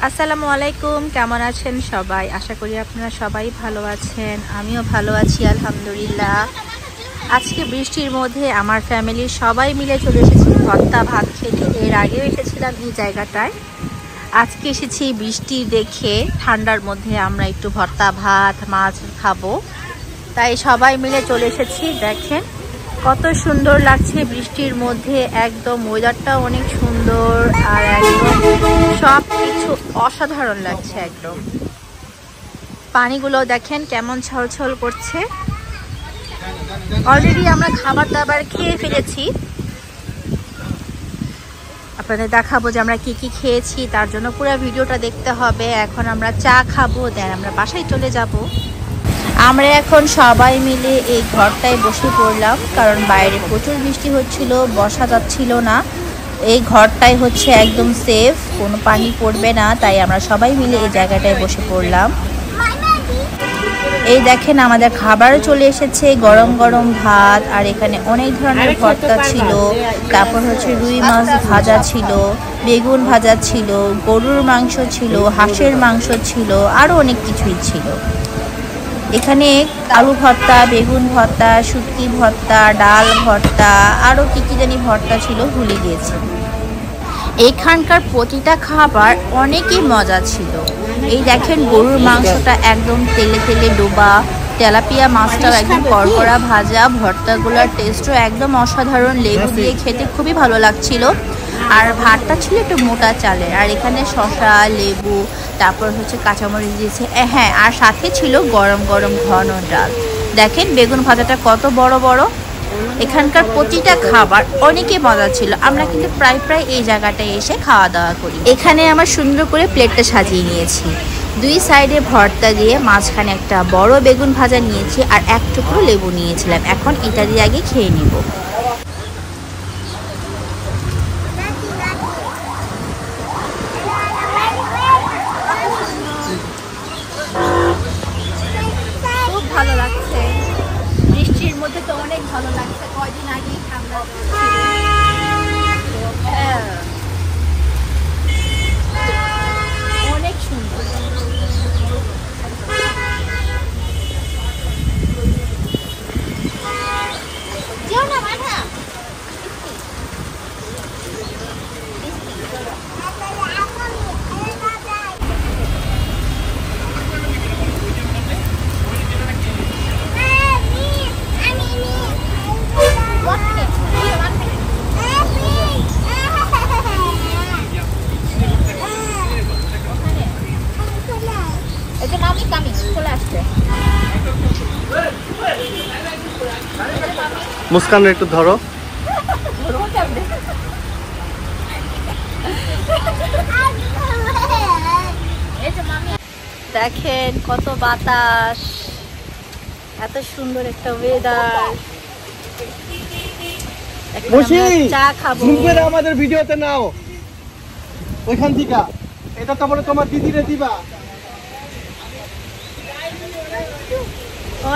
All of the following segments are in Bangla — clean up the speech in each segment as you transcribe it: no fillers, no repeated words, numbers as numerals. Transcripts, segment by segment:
আসসালামু আলাইকুম, কেমন আছেন সবাই? আশা করি আপনারা সবাই ভালো আছেন। আমিও ভালো আছি আলহামদুলিল্লাহ। আজকে বৃষ্টির মধ্যে আমার ফ্যামিলির সবাই মিলে চলে এসেছি ভর্তা ভাত খেতে। এর আগেও এসেছিলাম এই জায়গাটায়। আজকে এসেছি বৃষ্টি দেখে, ঠান্ডার মধ্যে আমরা একটু ভর্তা ভাত মাছ খাবো, তাই সবাই মিলে চলে এসেছি। দেখেন কত সুন্দর লাগছে বৃষ্টির মধ্যে, একদম ওয়েদারটা অনেক সুন্দর আর একদম সব কিছু অসাধারণ লাগছে। একদম পানিগুলো দেখেন কেমন ছলছল করছে। অলরেডি আমরা খাবার দাবার খেয়ে ফেলেছি, আপনাদের দেখাবো যে আমরা কি কি খেয়েছি, তার জন্য পুরো ভিডিওটা দেখতে হবে। এখন আমরা চা খাবো, দেন আমরা বাসায় চলে যাব। আমরা এখন সবাই মিলে এই ঘরটায় বসে পড়লাম, কারণ বাইরে প্রচুর বৃষ্টি হচ্ছিল, বসা যাচ্ছিল না। এই ঘরটাই হচ্ছে একদম সেফ, কোনো পানি পড়বে না, তাই আমরা সবাই মিলে এই জায়গাটায় বসে পড়লাম। এই দেখেন আমাদের খাবারও চলে এসেছে, গরম গরম ভাত, আর এখানে অনেক ধরনের ভর্তা ছিল। তারপর হচ্ছে রুই মাছ ভাজা ছিল, বেগুন ভাজা ছিল, গরুর মাংস ছিল, হাঁসের মাংস ছিল, আরও অনেক কিছুই ছিল। এখানে আলু ভর্তা, বেগুন ভর্তা, শুটকি ভর্তা, ডাল ভর্তা, আরও কী কী জানি ভর্তা ছিল, ভুলে গিয়েছি। এখানকার প্রতিটা খাবার অনেকই মজা ছিল। এই দেখেন গরুর মাংসটা একদম তেলে তেলে ডোবা, তেলাপিয়া মাছটাও একদম কড়কড়া ভাজা, ভর্তাগুলোর টেস্টও একদম অসাধারণ, লেবু দিয়ে খেতে খুবই ভালো লাগছিল। আর ভাতটা ছিল একটু মোটা চালের, আর এখানে শসা, লেবু, তারপর হচ্ছে কাঁচামরিচ দিয়েছে, হ্যাঁ, আর সাথে ছিল গরম গরম ঘন ডাল। দেখেন বেগুন ভাজাটা কত বড় বড়। এখানকার প্রতিটা খাবার অনেকই মজা ছিল। আমরা কিন্তু প্রায় এই জায়গাটায় এসে খাওয়া দাওয়া করি। এখানে আমার সুন্দর করে প্লেটটা সাজিয়ে নিয়েছি, দুই সাইডে ভর্তা দিয়ে, মাঝখানে একটা বড় বেগুন ভাজা নিয়েছি, আর এক টুকরো লেবু নিয়েছিলাম। এখন এটা দিয়ে আগে খেয়ে নিব। খুব ভালো লাগছে, বৃষ্টির মধ্যে তো অনেক ভালো লাগছে। কয়দিন আগেই ঠান্ডা অনেক সুন্দর। মুস্কান একটু ধরো। দেখেন কত বাতাস, এত সুন্দর একটা ওয়েদার। চা খাবো, আমাদের ভিডিওতে নাও ওইখান থেকে। এটা তারপরে তোমার দিদিরে দিবা।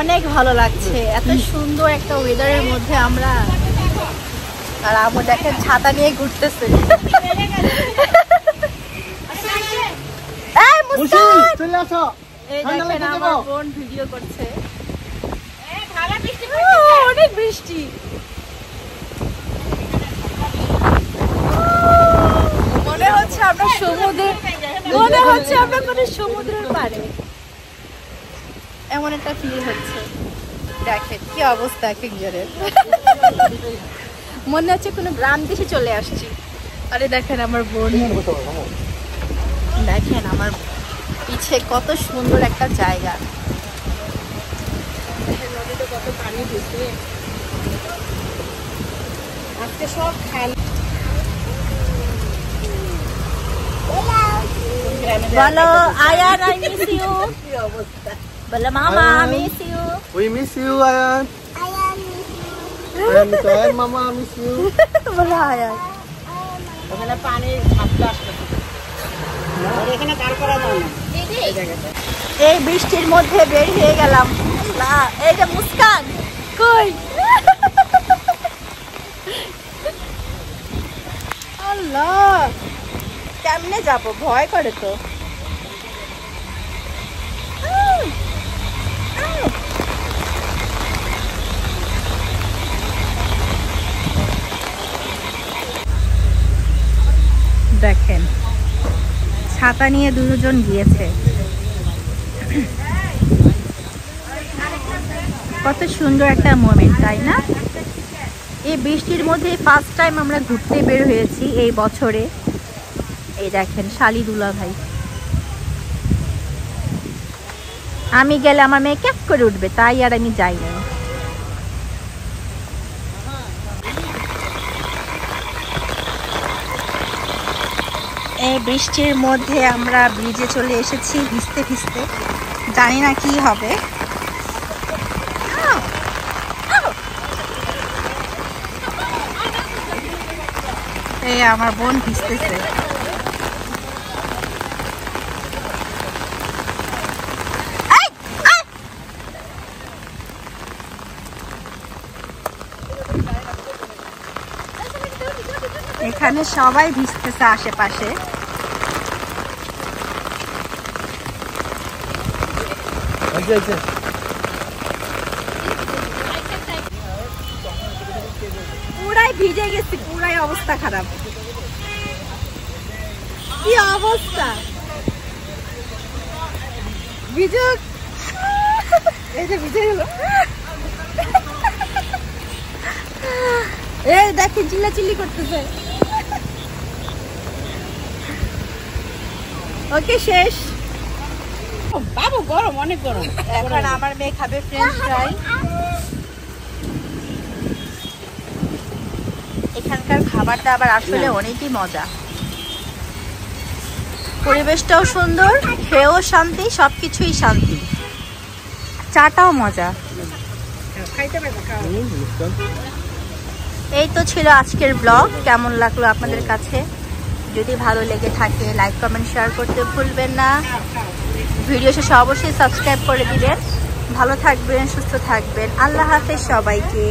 অনেক ভালো লাগছে এত সুন্দর একটা ওয়েদারের মধ্যে আমরা। আর আমও দেখেন ছাতা নিয়ে ঘুরতেছে। এই দেখেন আমার বোন ভিডিও করছে। অনেক বৃষ্টি, মনে হচ্ছে আমরা সমুদ্রের, মনে হচ্ছে আমরা কোনো সমুদ্রের পাড়ে, এমন একটা ফিল হচ্ছে। দেখেন কি অবস্থা এক একজনের, মনে হচ্ছে কোনো গ্রাম দেশে চলে আসছি। আরে দেখেন আমার বোন, দেখেন আমার পিছে কত সুন্দর একটা জায়গা। নদীতে কত পানি ঢুকে, আজকে সব খাল। বলো আয়ান, আই মিস ইউ। বলো মামা miss you. We miss you Ayaan. Ayaan miss Ayaan, মামা মিস ইউ। বলো আয়ান। ওখানে পানির ঝাপটা আসছে, এখানে কার করা দাও না। এই বৃষ্টির মধ্যে বের হয়ে গেলাম। এই যে মুস্কান কই, আল্লাহ কেমনে যাব, ভয় করে তো। দেখেন ছাতা নিয়ে দুজন গিয়েছে। কত সুন্দর একটা মোমেন্ট, তাই না? এই বৃষ্টির মধ্যে ফার্স্ট টাইম আমরা ঘুরতে বের হয়েছি এই বছরে। এই দেখেন শালি দুলা ভাই, আমি গেলে আমার মেয়ে ক্যাপ করে উঠবে, তাই আর আমি যাই না। এই বৃষ্টির মধ্যে আমরা ব্রিজে চলে এসেছি ভিজতে ভিজতে, জানি না কি হবে। এই আমার বোন ভিজতেছে। এখানে সবাই ভিজতেছে আশেপাশে। পুরাই ভিজে গেছি, পুরাই অবস্থা খারাপ। কি অবস্থা ভিজুক, এই যে ভিজে গেল। এই দেখেন চিল্লাচিল্লি করতেছে। ওকে শেষ বাবু, গরম, অনেক গরম। এখন আমার মেয়ে খাবে ফ্রেঞ্চ ফ্রাই। এখানকার খাবার দাবার আসলে অনেকই মজা, পরিবেশটাও সুন্দর, খেয়েও শান্তি, সবকিছুই শান্তি, চাটাও মজা। এই তো ছিল আজকের ব্লগ। কেমন লাগলো আপনাদের কাছে? যদি ভালো লেগে থাকে লাইক কমেন্ট শেয়ার করতে ভুলবেন না। ভিডিও শেষে অবশ্যই সাবস্ক্রাইব করে দিবেন। ভালো থাকবেন, সুস্থ থাকবেন। আল্লাহ হাফেজ সবাইকে।